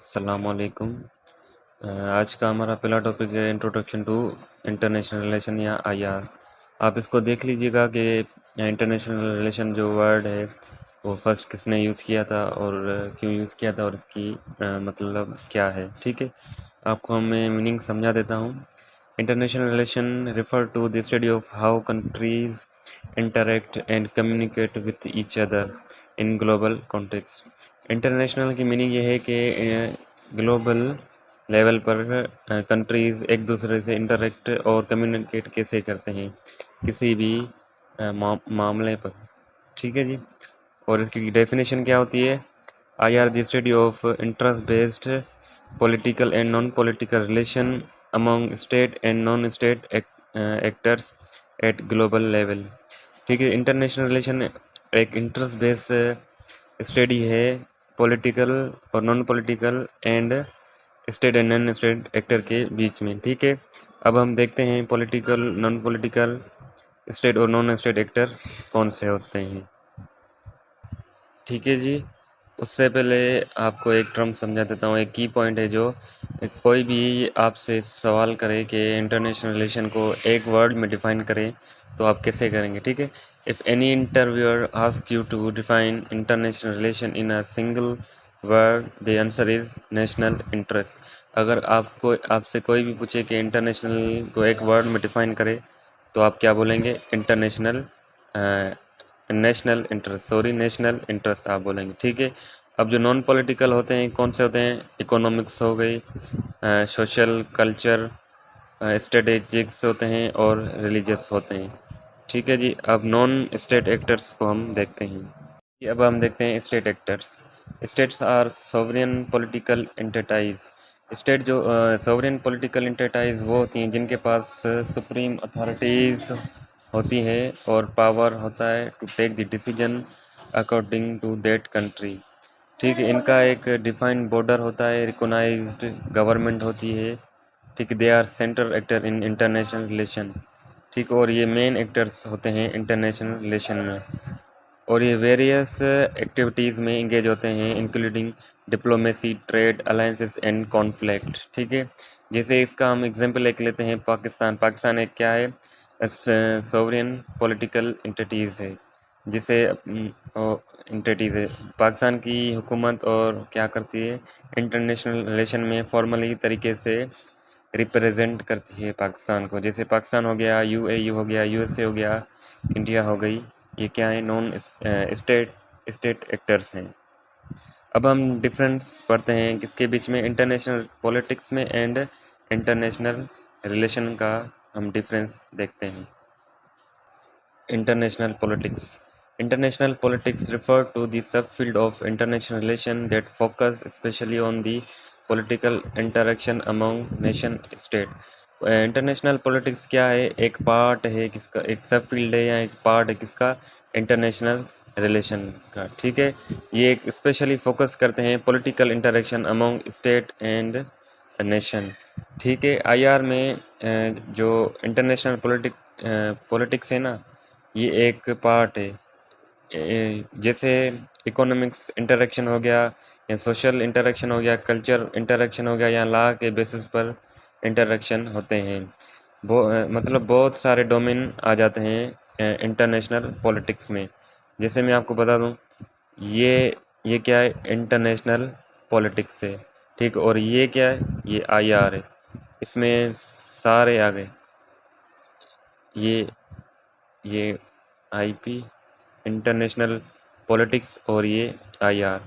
अस्सलामुअलैकुम। आज का हमारा पहला टॉपिक है इंट्रोडक्शन टू इंटरनेशनल रिलेशन या आईआर। आप इसको देख लीजिएगा कि इंटरनेशनल रिलेशन जो वर्ड है वो फर्स्ट किसने यूज़ किया था और क्यों यूज़ किया था और इसकी मतलब क्या है। ठीक है, आपको मैं मीनिंग समझा देता हूँ। International relation refer to the study of how countries interact and communicate with each other in global context। International की मीनिंग ये है कि ग्लोबल लेवल पर कंट्रीज़ एक दूसरे से इंटरेक्ट और कम्युनिकेट कैसे करते हैं किसी भी मामले पर। ठीक है जी, और इसकी डेफिनेशन क्या होती है? I R the study of interest based political and non political relation among state and non state actors eight global level. ठीक है, इंटरनेशनल रिलेशन एक इंटरेस्ट बेस स्टडी है पॉलिटिकल और non political and state and non state actor के बीच में। ठीक है, अब हम देखते हैं पॉलिटिकल, नॉन पॉलिटिकल, स्टेट और नॉन स्टेट एक्टर कौन से होते हैं। ठीक है जी, उससे पहले आपको एक टर्म समझा देता हूँ। एक की पॉइंट है, जो कोई भी आपसे सवाल करे कि इंटरनेशनल रिलेशन को एक वर्ड में डिफाइन करें तो आप कैसे करेंगे। ठीक है, if any interviewer ask you to define international relation in a single word the answer is national interest. अगर आपसे कोई भी पूछे कि इंटरनेशनल को एक वर्ड में डिफाइन करे तो आप क्या बोलेंगे? नेशनल इंटरेस्ट आप बोलेंगे। ठीक है, अब जो नॉन पॉलिटिकल होते हैं कौन से होते हैं? इकोनॉमिक्स हो गई, सोशल, कल्चर, स्ट्रेटेजिक्स होते हैं और रिलीजियस होते हैं। ठीक है जी, अब नॉन स्टेट एक्टर्स को हम देखते हैं। अब हम देखते हैं state actors. States are sovereign political entities. State जो सोवरेन पॉलिटिकल एंटिटीज वो होती हैं जिनके पास सुप्रीम अथॉरिटीज़ होती है और पावर होता है to take the decision according to that country. ठीक है, इनका एक डिफाइंड बॉर्डर होता है, रिकॉग्नाइज्ड गवर्नमेंट होती है। ठीक, they are central actor in international relation. ठीक, और ये मेन एक्टर्स होते हैं इंटरनेशनल रिलेशन में, और ये वेरियस एक्टिविटीज़ में इंगेज होते हैं including diplomacy, trade, alliances and conflict. ठीक है, जैसे इसका हम एग्जांपल एक लेते हैं पाकिस्तान एक क्या है? सोवरेन पॉलिटिकल एंटिटीज़ है, जिसे एंटिटीज़ है। पाकिस्तान की हुकूमत और क्या करती है? इंटरनेशनल रिलेशन में फॉर्मली तरीके से रिप्रेजेंट करती है पाकिस्तान को। जैसे पाकिस्तान हो गया, यूएई हो गया, यूएसए हो गया, इंडिया हो गई, ये क्या है? नॉन स्टेट एक्टर्स हैं। अब हम डिफरेंस पढ़ते हैं किसके बीच में? इंटरनेशनल पॉलिटिक्स में एंड इंटरनेशनल रिलेशन का हम डिफरेंस देखते हैं। International politics. International politics refer to the subfield of international relation that focus especially on the political interaction among nation state। International politics क्या है? एक पार्ट है किसका? एक सब फील्ड है या एक पार्ट है किसका? इंटरनेशनल रिलेशन का। ठीक है, ये एक स्पेशली फोकस करते हैं political interaction among state and nation. ठीक है, आईआर में जो इंटरनेशनल पॉलिटिक्स है ना, ये एक पार्ट है। जैसे इकोनॉमिक्स इंटरेक्शन हो गया, या सोशल इंटरेक्शन हो गया, कल्चर इंटरेक्शन हो गया, या लॉ के बेसिस पर इंटरेक्शन होते हैं। मतलब बहुत सारे डोमेन आ जाते हैं इंटरनेशनल पॉलिटिक्स में। जैसे मैं आपको बता दूं, ये क्या है? इंटरनेशनल पॉलिटिक्स है। ठीक, और ये क्या है? ये आईआर है। इसमें सारे आ गए, ये आईपी, इंटरनेशनल पॉलिटिक्स, और ये आईआर।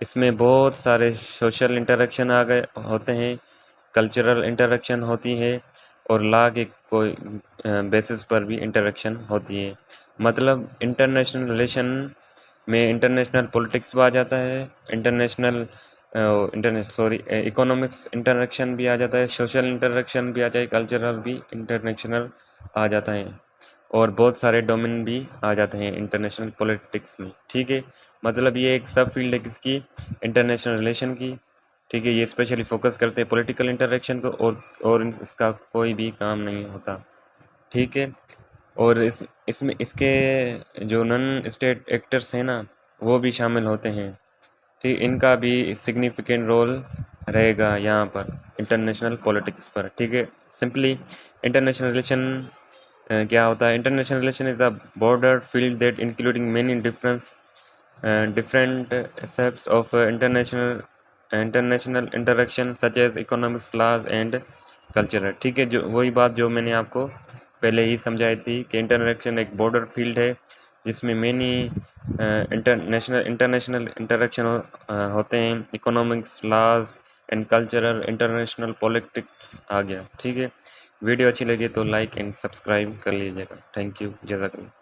इसमें बहुत सारे सोशल इंटरेक्शन आ गए होते हैं, कल्चरल इंटरेक्शन होती है, और लॉ के कोई बेसिस पर भी इंटरेक्शन होती है। मतलब इंटरनेशनल रिलेशन में इंटरनेशनल पॉलिटिक्स भी आ जाता है, इकोनॉमिक्स इंटरेक्शन भी आ जाता है, सोशल इंटरेक्शन भी आ जाए, कल्चरल भी इंटरनेशनल आ जाता है, और बहुत सारे डोमेन भी आ जाते हैं इंटरनेशनल पॉलिटिक्स में। ठीक है, मतलब ये एक सब फील्ड है किसकी? इंटरनेशनल रिलेशन की। ठीक है, ये स्पेशली फोकस करते हैं पॉलिटिकल इंटरेक्शन को, और इसका कोई भी काम नहीं होता। ठीक है, और इसमें इसके जो नॉन स्टेट एक्टर्स हैं ना, वो भी शामिल होते हैं। ठीक, इनका भी सिग्निफिकेंट रोल रहेगा यहाँ पर इंटरनेशनल पॉलिटिक्स पर। ठीक है, सिंपली इंटरनेशनल रिलेशन क्या होता है? International relation is a border field that including many different aspects of international interaction such as economics, laws and culture। ठीक है, जो वही बात जो मैंने आपको पहले ही समझाई थी कि इंटरनेशन एक बॉर्डर फील्ड है जिसमें मेनी इंटरनेशनल इंटरेक्शन होते हैं, economics, laws and cultural, international politics आ गया। ठीक है, वीडियो अच्छी लगी तो लाइक एंड सब्सक्राइब कर लीजिएगा। थैंक यू, जज़ाकल्लाह।